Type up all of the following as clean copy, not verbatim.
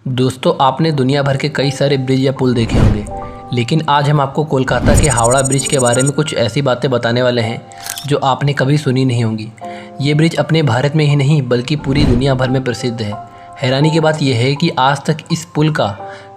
दोस्तों, आपने दुनिया भर के कई सारे ब्रिज या पुल देखे होंगे, लेकिन आज हम आपको कोलकाता के हावड़ा ब्रिज के बारे में कुछ ऐसी बातें बताने वाले हैं जो आपने कभी सुनी नहीं होंगी। ये ब्रिज अपने भारत में ही नहीं बल्कि पूरी दुनिया भर में प्रसिद्ध है। हैरानी की बात यह है कि आज तक इस पुल का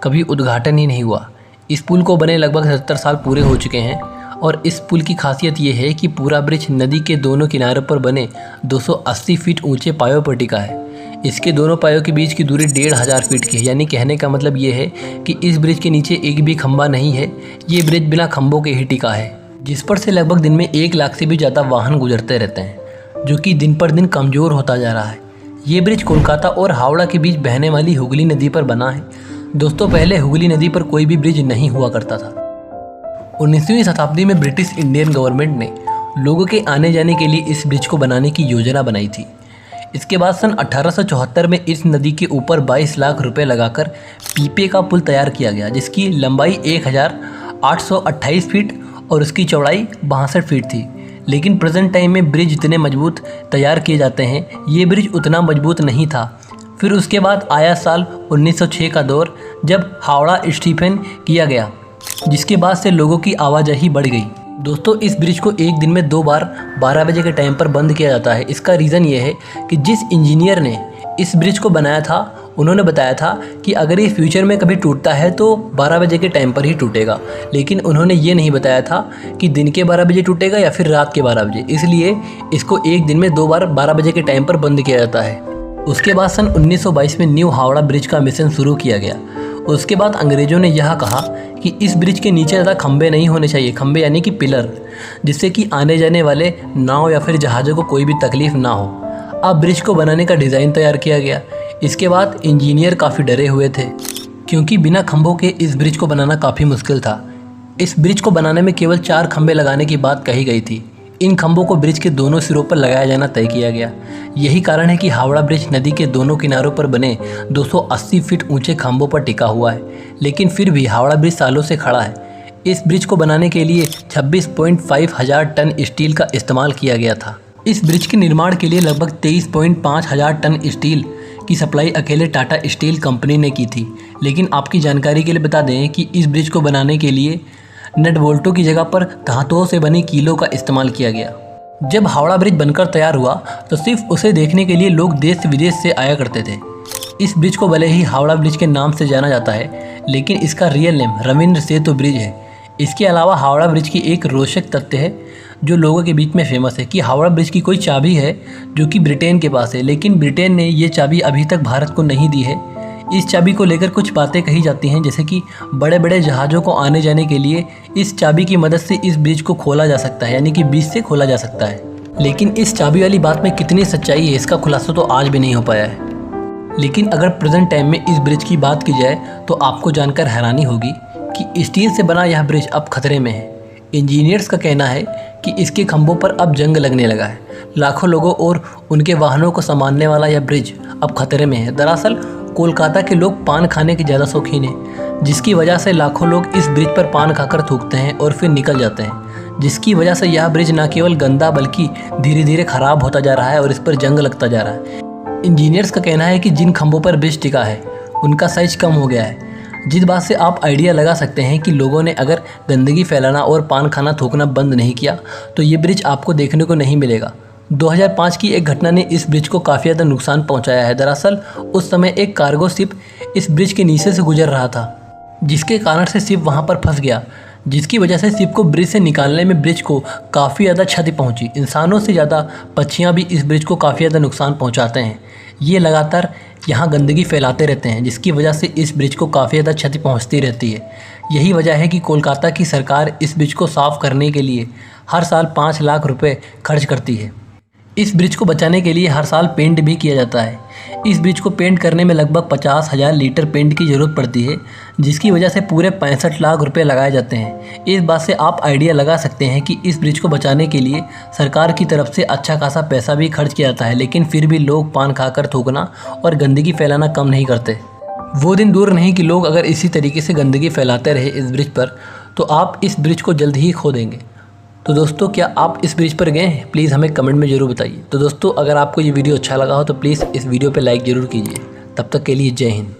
कभी उद्घाटन ही नहीं हुआ। इस पुल को बने लगभग 70 साल पूरे हो चुके हैं और इस पुल की खासियत ये है कि पूरा ब्रिज नदी के दोनों किनारों पर बने 280 फीट ऊंचे पायों पर टिका है। इसके दोनों पायों के बीच की दूरी 1500 फीट की है, यानी कहने का मतलब ये है कि इस ब्रिज के नीचे एक भी खंभा नहीं है। ये ब्रिज बिना खंभों के ही टिका है, जिस पर से लगभग दिन में 1 लाख से भी ज़्यादा वाहन गुजरते रहते हैं, जो कि दिन पर दिन कमज़ोर होता जा रहा है। ये ब्रिज कोलकाता और हावड़ा के बीच बहने वाली हुगली नदी पर बना है। दोस्तों, पहले हुगली नदी पर कोई भी ब्रिज नहीं हुआ करता था। 19वीं शताब्दी में ब्रिटिश इंडियन गवर्नमेंट ने लोगों के आने जाने के लिए इस ब्रिज को बनाने की योजना बनाई थी। इसके बाद सन 1874 में इस नदी के ऊपर 22 लाख रुपए लगाकर पीपे का पुल तैयार किया गया, जिसकी लंबाई 1828 फीट और उसकी चौड़ाई 62 फीट थी। लेकिन प्रेजेंट टाइम में ब्रिज जितने मजबूत तैयार किए जाते हैं, ये ब्रिज उतना मजबूत नहीं था। फिर उसके बाद आया साल 1906 का दौर, जब हावड़ा स्टीफन किया गया, जिसके बाद से लोगों की आवाजाही बढ़ गई। दोस्तों, इस ब्रिज को एक दिन में 2 बार 12 बजे के टाइम पर बंद किया जाता है। इसका रीज़न ये है कि जिस इंजीनियर ने इस ब्रिज को बनाया था, उन्होंने बताया था कि अगर ये फ्यूचर में कभी टूटता है तो 12 बजे के टाइम पर ही टूटेगा। लेकिन उन्होंने ये नहीं बताया था कि दिन के 12 बजे टूटेगा या फिर रात के 12 बजे। इसलिए इसको एक दिन में 2 बार 12 बजे के टाइम पर बंद किया जाता है। उसके बाद सन 1922 में न्यू हावड़ा ब्रिज का मिशन शुरू किया गया। उसके बाद अंग्रेज़ों ने यह कहा कि इस ब्रिज के नीचे ज़्यादा खंभे नहीं होने चाहिए, खंभे यानी कि पिलर, जिससे कि आने जाने वाले नाव या फिर जहाज़ों को कोई भी तकलीफ ना हो। अब ब्रिज को बनाने का डिज़ाइन तैयार किया गया। इसके बाद इंजीनियर काफ़ी डरे हुए थे, क्योंकि बिना खंभों के इस ब्रिज को बनाना काफ़ी मुश्किल था। इस ब्रिज को बनाने में केवल 4 खंभे लगाने की बात कही गई थी। इन खंभों को ब्रिज के दोनों सिरों पर लगाया जाना तय किया गया। यही कारण है कि हावड़ा ब्रिज नदी के दोनों किनारों पर बने 280 फीट ऊंचे खंभों पर टिका हुआ है। लेकिन फिर भी हावड़ा ब्रिज सालों से खड़ा है। इस ब्रिज को बनाने के लिए 26.5 हजार टन स्टील का इस्तेमाल किया गया था। इस ब्रिज के निर्माण के लिए लगभग 23.5 हजार टन स्टील की सप्लाई अकेले टाटा स्टील कंपनी ने की थी। लेकिन आपकी जानकारी के लिए बता दें कि इस ब्रिज को बनाने के लिए नट बोल्टों की जगह पर धातुओं से बनी कीलों का इस्तेमाल किया गया। जब हावड़ा ब्रिज बनकर तैयार हुआ तो सिर्फ उसे देखने के लिए लोग देश विदेश से आया करते थे। इस ब्रिज को भले ही हावड़ा ब्रिज के नाम से जाना जाता है, लेकिन इसका रियल नेम रविंद्र सेतु ब्रिज है। इसके अलावा हावड़ा ब्रिज की एक रोचक तथ्य है जो लोगों के बीच में फेमस है कि हावड़ा ब्रिज की कोई चाबी है जो कि ब्रिटेन के पास है, लेकिन ब्रिटेन ने ये चाबी अभी तक भारत को नहीं दी है। इस चाबी को लेकर कुछ बातें कही जाती हैं, जैसे कि बड़े बड़े जहाज़ों को आने जाने के लिए इस चाबी की मदद से इस ब्रिज को खोला जा सकता है, यानी कि बीच से खोला जा सकता है। लेकिन इस चाबी वाली बात में कितनी सच्चाई है, इसका खुलासा तो आज भी नहीं हो पाया है। लेकिन अगर प्रेजेंट टाइम में इस ब्रिज की बात की जाए तो आपको जानकर हैरानी होगी कि स्टील से बना यह ब्रिज अब खतरे में है। इंजीनियर्स का कहना है कि इसके खंभों पर अब जंग लगने लगा है। लाखों लोगों और उनके वाहनों को संभालने वाला यह ब्रिज अब खतरे में है। दरअसल कोलकाता के लोग पान खाने के ज़्यादा शौकीन हैं, जिसकी वजह से लाखों लोग इस ब्रिज पर पान खाकर थूकते हैं और फिर निकल जाते हैं, जिसकी वजह से यह ब्रिज न केवल गंदा बल्कि धीरे धीरे ख़राब होता जा रहा है और इस पर जंग लगता जा रहा है। इंजीनियर्स का कहना है कि जिन खंभों पर ब्रिज टिका है उनका साइज कम हो गया है, जिस बात से आप आइडिया लगा सकते हैं कि लोगों ने अगर गंदगी फैलाना और पान खाना थूकना बंद नहीं किया तो ये ब्रिज आपको देखने को नहीं मिलेगा। 2005 की एक घटना ने इस ब्रिज को काफ़ी ज़्यादा नुकसान पहुंचाया है। दरअसल उस समय एक कार्गो शिप इस ब्रिज के नीचे से गुजर रहा था, जिसके कारण से शिप वहां पर फंस गया, जिसकी वजह से शिप को ब्रिज से निकालने में ब्रिज को काफ़ी ज़्यादा क्षति पहुंची। इंसानों से ज़्यादा पक्षियां भी इस ब्रिज को काफ़ी ज़्यादा नुकसान पहुंचाते हैं। ये लगातार यहाँ गंदगी फैलाते रहते हैं, जिसकी वजह से इस ब्रिज को काफ़ी ज़्यादा क्षति पहुँचती रहती है। यही वजह है कि कोलकाता की सरकार इस ब्रिज को साफ़ करने के लिए हर साल 5 लाख रुपये खर्च करती है। इस ब्रिज को बचाने के लिए हर साल पेंट भी किया जाता है। इस ब्रिज को पेंट करने में लगभग 50,000 लीटर पेंट की ज़रूरत पड़ती है, जिसकी वजह से पूरे 65 लाख रुपए लगाए जाते हैं। इस बात से आप आइडिया लगा सकते हैं कि इस ब्रिज को बचाने के लिए सरकार की तरफ से अच्छा खासा पैसा भी खर्च किया जाता है, लेकिन फिर भी लोग पान खाकर थूकना और गंदगी फैलाना कम नहीं करते। वो दिन दूर नहीं कि लोग अगर इसी तरीके से गंदगी फैलाते रहे इस ब्रिज पर, तो आप इस ब्रिज को जल्द ही खो देंगे। तो दोस्तों, क्या आप इस ब्रिज पर गए हैं? प्लीज़ हमें कमेंट में ज़रूर बताइए। तो दोस्तों, अगर आपको ये वीडियो अच्छा लगा हो तो प्लीज़ इस वीडियो पे लाइक ज़रूर कीजिए। तब तक के लिए जय हिंद।